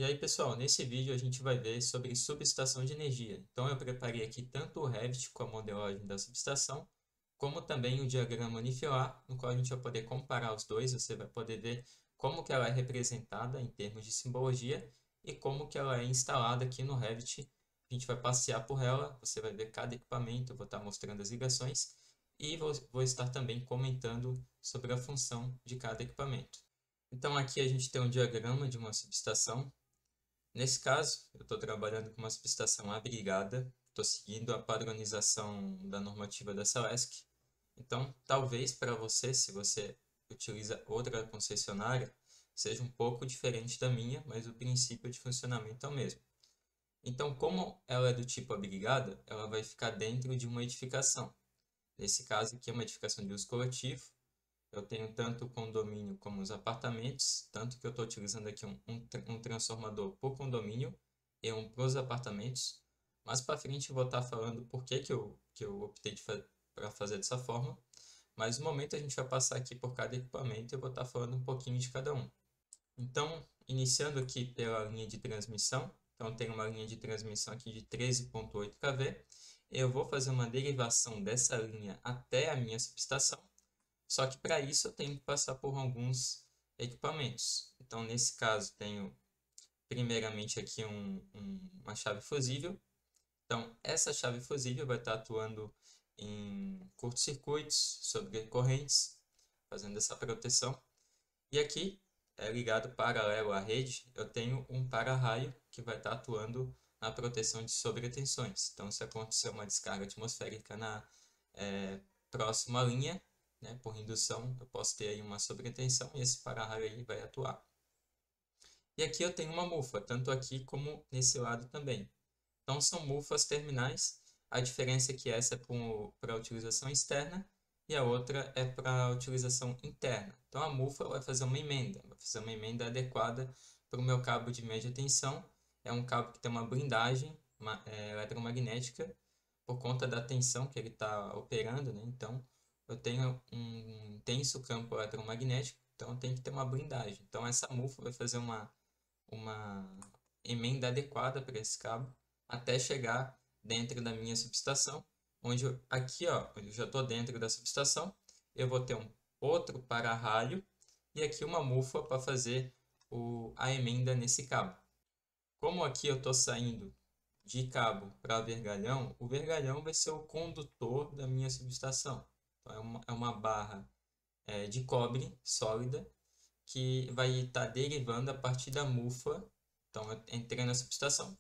E aí, pessoal, nesse vídeo a gente vai ver sobre subestação de energia. Então, eu preparei aqui tanto o Revit com a modelagem da subestação, como também o diagrama unifilar, no qual a gente vai poder comparar os dois. Você vai poder ver como que ela é representada em termos de simbologia e como que ela é instalada aqui no Revit. A gente vai passear por ela, você vai ver cada equipamento, eu vou estar mostrando as ligações e vou estar também comentando sobre a função de cada equipamento. Então, aqui a gente tem um diagrama de uma subestação. Nesse caso, eu estou trabalhando com uma subestação abrigada, estou seguindo a padronização da normativa da SAESC. Então, talvez para você, se você utiliza outra concessionária, seja um pouco diferente da minha, mas o princípio de funcionamento é o mesmo. Então, como ela é do tipo abrigada, ela vai ficar dentro de uma edificação. Nesse caso aqui é uma edificação de uso coletivo. Eu tenho tanto o condomínio como os apartamentos, tanto que eu estou utilizando aqui um transformador por condomínio e um para os apartamentos. Mais para frente eu vou estar falando por que eu optei para fazer dessa forma. Mas no momento a gente vai passar aqui por cada equipamento e eu vou estar falando um pouquinho de cada um. Então, iniciando aqui pela linha de transmissão. Então, tem uma linha de transmissão aqui de 13.8 kV. Eu vou fazer uma derivação dessa linha até a minha subestação. Só que para isso eu tenho que passar por alguns equipamentos. Então, nesse caso, tenho primeiramente aqui uma chave fusível. Então, essa chave fusível vai estar atuando em curtos-circuitos, sobre correntes, fazendo essa proteção. E aqui, ligado paralelo à rede, eu tenho um para-raio que vai estar atuando na proteção de sobretensões. Então, se acontecer uma descarga atmosférica na próxima linha, né, por indução, eu posso ter aí uma sobretensão e esse para-raio aí vai atuar. E aqui eu tenho uma mufa, tanto aqui como nesse lado também. Então são mufas terminais, a diferença é que essa é para utilização externa e a outra é para utilização interna. Então a mufa vai fazer uma emenda adequada para o meu cabo de média tensão. É um cabo que tem uma blindagem eletromagnética por conta da tensão que ele está operando, né? Então eu tenho um intenso campo eletromagnético, então eu tenho que ter uma blindagem. Então essa mufa vai fazer uma emenda adequada para esse cabo até chegar dentro da minha subestação, onde aqui ó, eu já estou dentro da subestação, eu vou ter um outro para-raio e aqui uma mufa para fazer a emenda nesse cabo. Como aqui eu estou saindo de cabo para vergalhão, o vergalhão vai ser o condutor da minha subestação. Então, é uma barra de cobre sólida que vai estar derivando a partir da mufa. Então, eu entrei na subestação,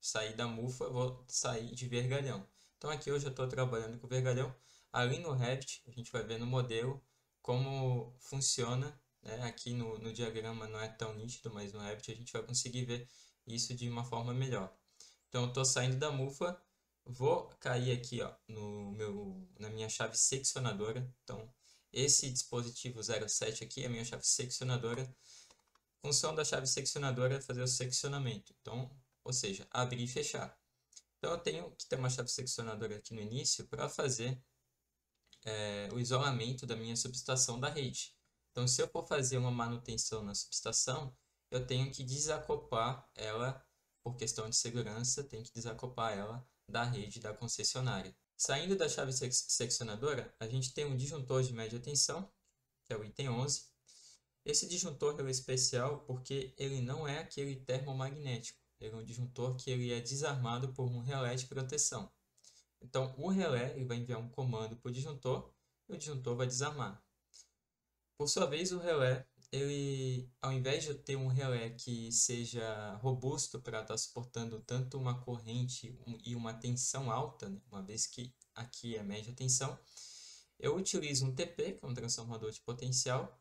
saí da mufa, vou sair de vergalhão. Então, aqui eu já estou trabalhando com vergalhão. Ali no Revit, a gente vai ver no modelo como funciona. Né? Aqui no diagrama não é tão nítido, mas no Revit a gente vai conseguir ver isso de uma forma melhor. Então, eu estou saindo da mufa, vou cair aqui ó, na minha chave seccionadora. Então, esse dispositivo 07 aqui é a minha chave seccionadora. A função da chave seccionadora é fazer o seccionamento. Então, ou seja, abrir e fechar. Então, eu tenho que ter uma chave seccionadora aqui no início para fazer o isolamento da minha subestação da rede. Então, se eu for fazer uma manutenção na subestação, eu tenho que desacoplar ela, por questão de segurança, tenho que desacoplar ela da rede da concessionária. Saindo da chave seccionadora, a gente tem um disjuntor de média tensão, que é o item 11. Esse disjuntor é especial porque ele não é aquele termomagnético. Ele é um disjuntor que ele é desarmado por um relé de proteção. Então, o relé ele vai enviar um comando para o disjuntor e o disjuntor vai desarmar. Por sua vez, o relé, ele, ao invés de ter um relé que seja robusto para estar suportando tanto uma corrente e uma tensão alta, né, uma vez que aqui é média tensão, eu utilizo um TP, que é um transformador de potencial,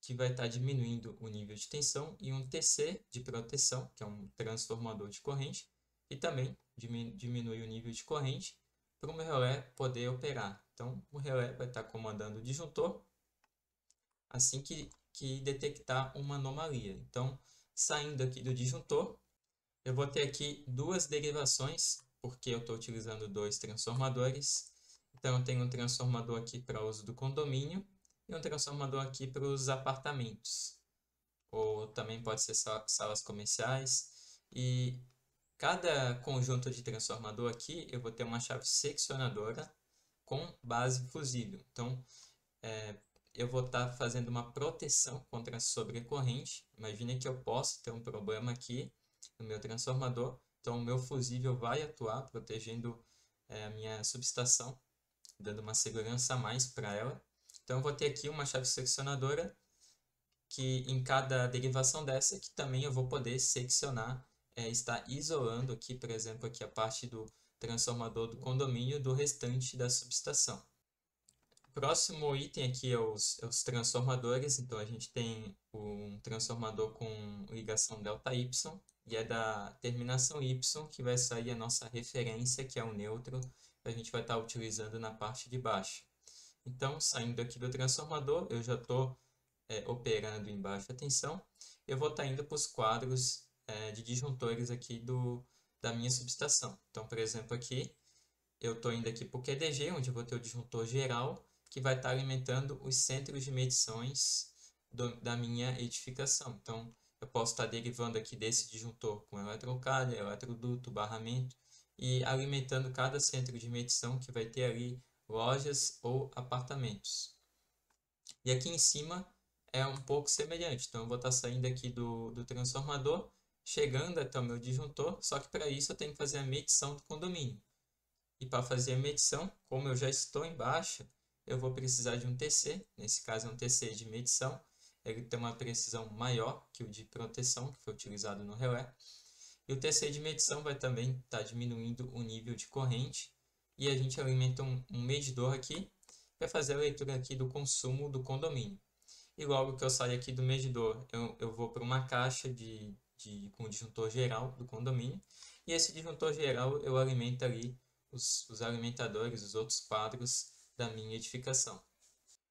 que vai estar diminuindo o nível de tensão, e um TC de proteção, que é um transformador de corrente, e também diminui o nível de corrente para o meu relé poder operar. Então, o relé vai estar comandando o disjuntor assim que detectar uma anomalia. Então, saindo aqui do disjuntor, eu vou ter aqui duas derivações, porque eu estou utilizando dois transformadores. Então, eu tenho um transformador aqui para uso do condomínio e um transformador aqui para os apartamentos. ou também pode ser salas comerciais. E cada conjunto de transformador aqui, eu vou ter uma chave seccionadora com base fusível. Então, eu vou estar fazendo uma proteção contra a sobrecorrente. Imagine que eu posso ter um problema aqui no meu transformador. Então, o meu fusível vai atuar protegendo a minha subestação, dando uma segurança a mais para ela. Então, eu vou ter aqui uma chave seccionadora que em cada derivação dessa, que também eu vou poder seccionar, estar isolando aqui, por exemplo, aqui a parte do transformador do condomínio do restante da subestação. Próximo item aqui é os transformadores. Então, a gente tem um transformador com ligação ΔY e é da terminação Y que vai sair a nossa referência, que é o neutro, que a gente vai estar utilizando na parte de baixo. Então, saindo aqui do transformador, eu já estou operando em baixa tensão. Eu vou estar indo para os quadros de disjuntores aqui da minha subestação. Então, por exemplo, aqui eu estou indo aqui para o QDG, onde eu vou ter o disjuntor geral, que vai estar alimentando os centros de medições da minha edificação. Então, eu posso estar derivando aqui desse disjuntor com eletrocalha, eletroduto, barramento, e alimentando cada centro de medição que vai ter ali lojas ou apartamentos. E aqui em cima é um pouco semelhante. Então, eu vou estar saindo aqui do transformador, chegando até o meu disjuntor, só que para isso eu tenho que fazer a medição do condomínio. E para fazer a medição, como eu já estou em baixa, eu vou precisar de um TC, nesse caso é um TC de medição, ele tem uma precisão maior que o de proteção, que foi utilizado no relé. E o TC de medição vai também estar diminuindo o nível de corrente, e a gente alimenta um medidor aqui, para fazer a leitura aqui do consumo do condomínio. E logo que eu saio aqui do medidor, eu vou para uma caixa com o disjuntor geral do condomínio, e esse disjuntor geral eu alimento ali os alimentadores, os outros quadros da minha edificação.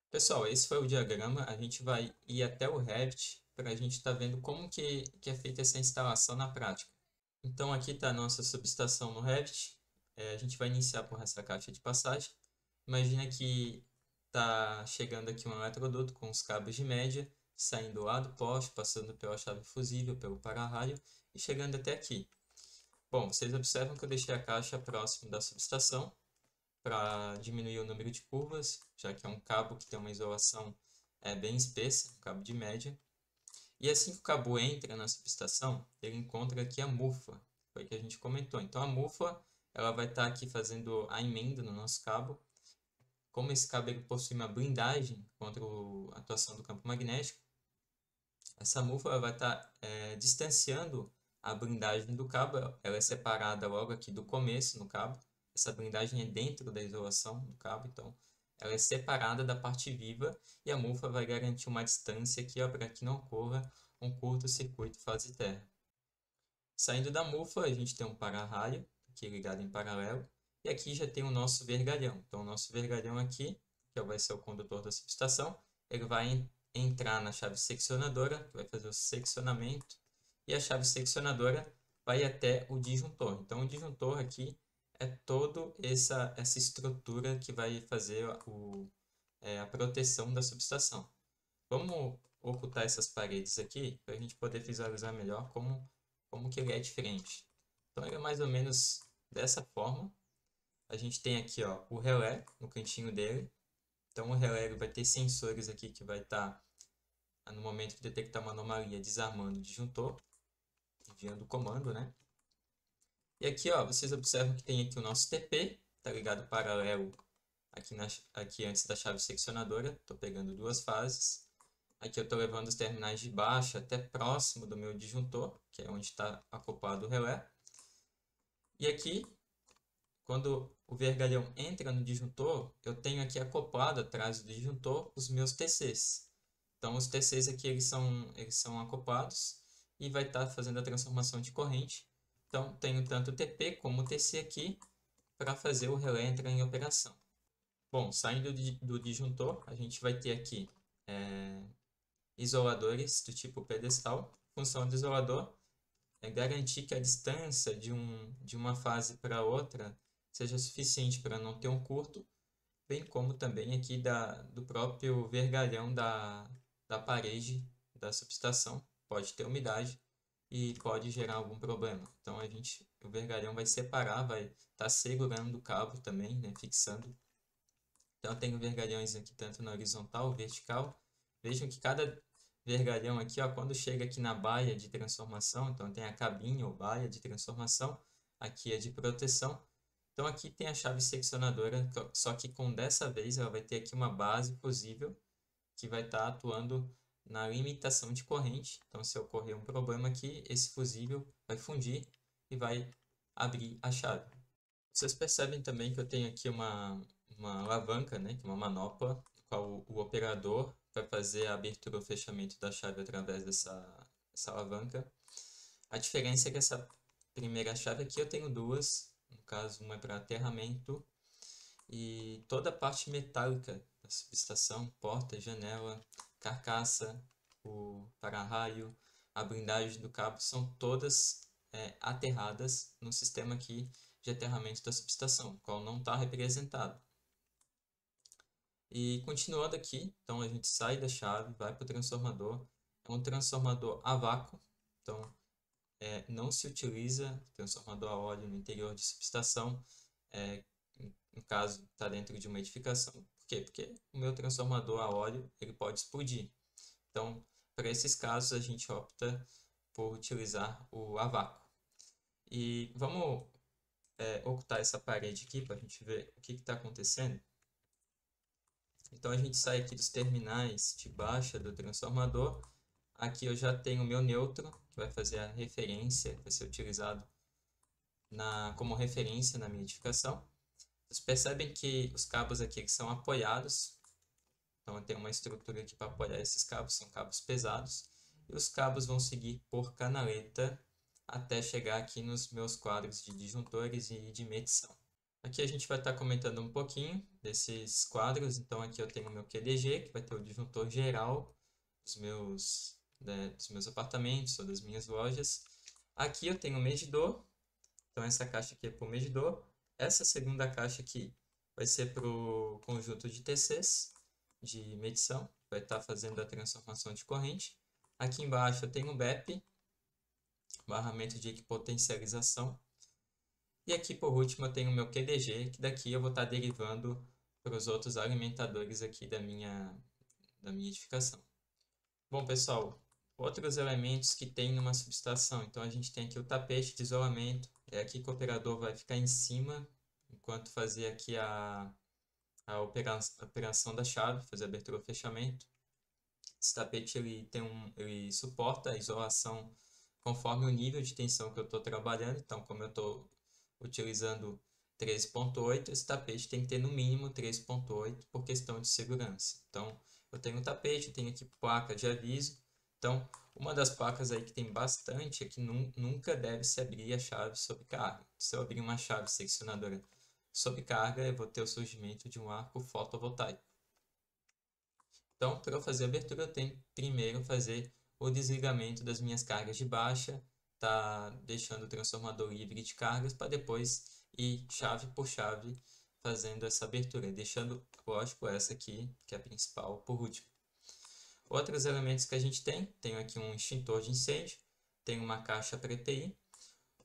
Pessoal, esse foi o diagrama. A gente vai ir até o Revit para a gente estar vendo como que é feita essa instalação na prática. Então aqui está a nossa subestação no Revit. A gente vai iniciar por essa caixa de passagem. Imagina que está chegando aqui um eletroduto com os cabos de média, saindo lá do poste, passando pela chave fusível, pelo para-raio e chegando até aqui. Bom, vocês observam que eu deixei a caixa próximo da subestação para diminuir o número de curvas, já que é um cabo que tem uma isolação bem espessa, um cabo de média. E assim que o cabo entra na subestação, ele encontra aqui a mufa, foi o que a gente comentou. Então a mufa ela vai estar aqui fazendo a emenda no nosso cabo. Como esse cabo ele possui uma blindagem contra a atuação do campo magnético, essa mufa ela vai estar distanciando a blindagem do cabo. Ela é separada logo aqui do começo no cabo. Essa blindagem é dentro da isolação do cabo, então ela é separada da parte viva e a mufa vai garantir uma distância aqui para que não ocorra um curto-circuito fase terra. Saindo da mufa, a gente tem um para-raio, aqui ligado em paralelo, e aqui já tem o nosso vergalhão. Então, o nosso vergalhão aqui, que vai ser o condutor da subestação, ele vai entrar na chave seccionadora, que vai fazer o seccionamento, e a chave seccionadora vai até o disjuntor. Então, o disjuntor aqui é toda essa estrutura que vai fazer a proteção da subestação. Vamos ocultar essas paredes aqui, para a gente poder visualizar melhor como que ele é diferente. Então, ele é mais ou menos dessa forma. A gente tem aqui o relé no cantinho dele. Então, o relé vai ter sensores aqui que vai estar, no momento que detectar uma anomalia, desarmando o disjuntor, enviando o comando, né? E aqui, vocês observam que tem aqui o nosso TP, tá ligado paralelo aqui antes da chave seccionadora. Estou pegando duas fases. Aqui eu estou levando os terminais de baixo até próximo do meu disjuntor, que é onde está acoplado o relé. E aqui, quando o vergalhão entra no disjuntor, eu tenho aqui acoplado atrás do disjuntor os meus TCs. Então, os TCs aqui eles são acoplados e vai estar fazendo a transformação de corrente. Então, tenho tanto o TP como o TC aqui para fazer o relé entrar em operação. Bom, saindo do disjuntor, a gente vai ter aqui isoladores do tipo pedestal. A função do isolador é garantir que a distância de uma fase para outra seja suficiente para não ter um curto, bem como também aqui do próprio vergalhão da parede da subestação, pode ter umidade e pode gerar algum problema. Então o vergalhão vai separar, vai estar segurando o cabo também, né, fixando. Então eu tenho vergalhões aqui tanto na horizontal, vertical. Vejam que cada vergalhão aqui, ó, quando chega aqui na baia de transformação, então tem a cabine ou baia de transformação, aqui é de proteção. Então aqui tem a chave seccionadora, só que dessa vez ela vai ter aqui uma base fusível que vai estar atuando na limitação de corrente. Então se ocorrer um problema aqui, esse fusível vai fundir e vai abrir a chave. Vocês percebem também que eu tenho aqui uma alavanca, né, que é uma manopla, no qual o operador vai fazer a abertura ou fechamento da chave através dessa alavanca. A diferença é que essa primeira chave aqui eu tenho duas, no caso uma é para aterramento e toda a parte metálica da subestação, porta, janela, carcaça, o para-raio, a blindagem do cabo são todas aterradas no sistema aqui de aterramento da subestação, qual não está representado. E continuando aqui, então a gente sai da chave, vai para o transformador. É um transformador a vácuo, então não se utiliza transformador a óleo no interior de subestação, no caso está dentro de uma edificação. Por quê? Porque o meu transformador a óleo ele pode explodir. Então, para esses casos, a gente opta por utilizar o a vácuo. E vamos ocultar essa parede aqui para a gente ver o que está acontecendo. Então a gente sai aqui dos terminais de baixa do transformador. Aqui eu já tenho o meu neutro, que vai fazer a referência, vai ser utilizado como referência na minha edificação. Vocês percebem que os cabos aqui que são apoiados. Então eu tenho uma estrutura aqui para apoiar esses cabos, são cabos pesados. E os cabos vão seguir por canaleta até chegar aqui nos meus quadros de disjuntores e de medição. Aqui a gente vai estar comentando um pouquinho desses quadros. Então aqui eu tenho o meu QDG, que vai ter o disjuntor geral dos meus apartamentos ou das minhas lojas. Aqui eu tenho o medidor. Então essa caixa aqui é para o medidor. Essa segunda caixa aqui vai ser para o conjunto de TCs de medição. Vai estar fazendo a transformação de corrente. Aqui embaixo eu tenho o BEP, barramento de equipotencialização. E aqui por último eu tenho o meu QDG, que daqui eu vou estar derivando para os outros alimentadores aqui da minha edificação. Bom pessoal, outros elementos que tem numa subestação. Então a gente tem aqui o tapete de isolamento. É aqui que o operador vai ficar em cima, enquanto fazer aqui a operação da chave, fazer abertura ou fechamento. Esse tapete ele suporta a isolação conforme o nível de tensão que eu estou trabalhando. Então, como eu estou utilizando 13.8, esse tapete tem que ter no mínimo 13.8 por questão de segurança. Então, eu tenho um tapete, eu tenho aqui placa de aviso. Então, uma das placas aí que tem bastante é que nunca deve se abrir a chave sob carga. Se eu abrir uma chave seccionadora sob carga, eu vou ter o surgimento de um arco fotovoltaico. Então, para eu fazer a abertura, eu tenho que primeiro fazer o desligamento das minhas cargas de baixa, tá deixando o transformador livre de cargas, para depois ir chave por chave fazendo essa abertura, deixando, lógico, essa aqui, que é a principal, por último. Outros elementos que a gente tenho aqui um extintor de incêndio, tem uma caixa para EPI.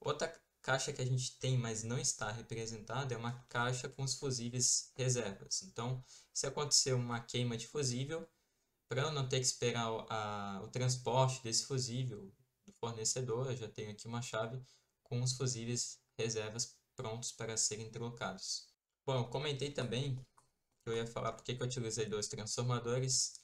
Outra caixa que a gente tem, mas não está representada, é uma caixa com os fusíveis reservas. Então, se acontecer uma queima de fusível, para eu não ter que esperar o transporte desse fusível do fornecedor, eu já tenho aqui uma chave com os fusíveis reservas prontos para serem trocados. Bom, eu comentei também que eu ia falar porque que eu utilizei dois transformadores.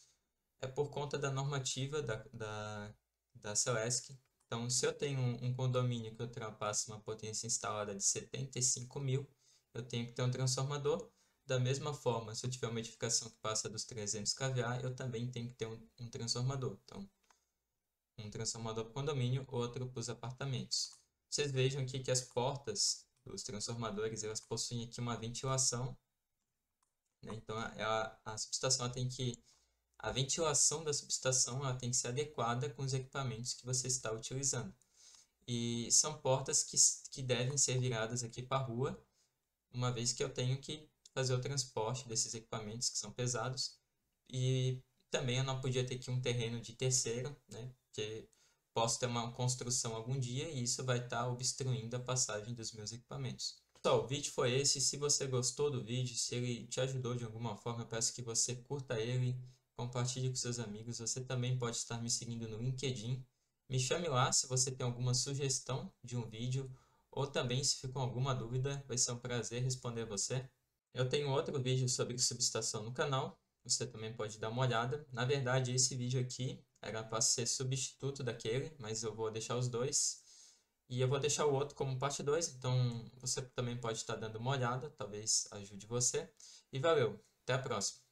É por conta da normativa da Celesc. Então, se eu tenho um condomínio que ultrapassa uma potência instalada de 75.000, eu tenho que ter um transformador. Da mesma forma, se eu tiver uma edificação que passa dos 300 kVA, eu também tenho que ter um transformador. Então, um transformador para o condomínio, outro para os apartamentos. Vocês vejam aqui que as portas dos transformadores, elas possuem aqui uma ventilação, né? Então, a subestação tem que... A ventilação da subestação ela tem que ser adequada com os equipamentos que você está utilizando. E são portas que devem ser viradas aqui para a rua, uma vez que eu tenho que fazer o transporte desses equipamentos que são pesados. E também eu não podia ter aqui um terreno de terceiro, né? Porque posso ter uma construção algum dia e isso vai estar obstruindo a passagem dos meus equipamentos. Pessoal, o vídeo foi esse. Se você gostou do vídeo, se ele te ajudou de alguma forma, eu peço que você curta ele, compartilhe com seus amigos. Você também pode estar me seguindo no LinkedIn. Me chame lá se você tem alguma sugestão de um vídeo ou também se ficou alguma dúvida, vai ser um prazer responder a você. Eu tenho outro vídeo sobre subestação no canal, você também pode dar uma olhada. Na verdade, esse vídeo aqui era para ser substituto daquele, mas eu vou deixar os dois. E eu vou deixar o outro como parte 2, então você também pode estar dando uma olhada, talvez ajude você. E valeu, até a próxima!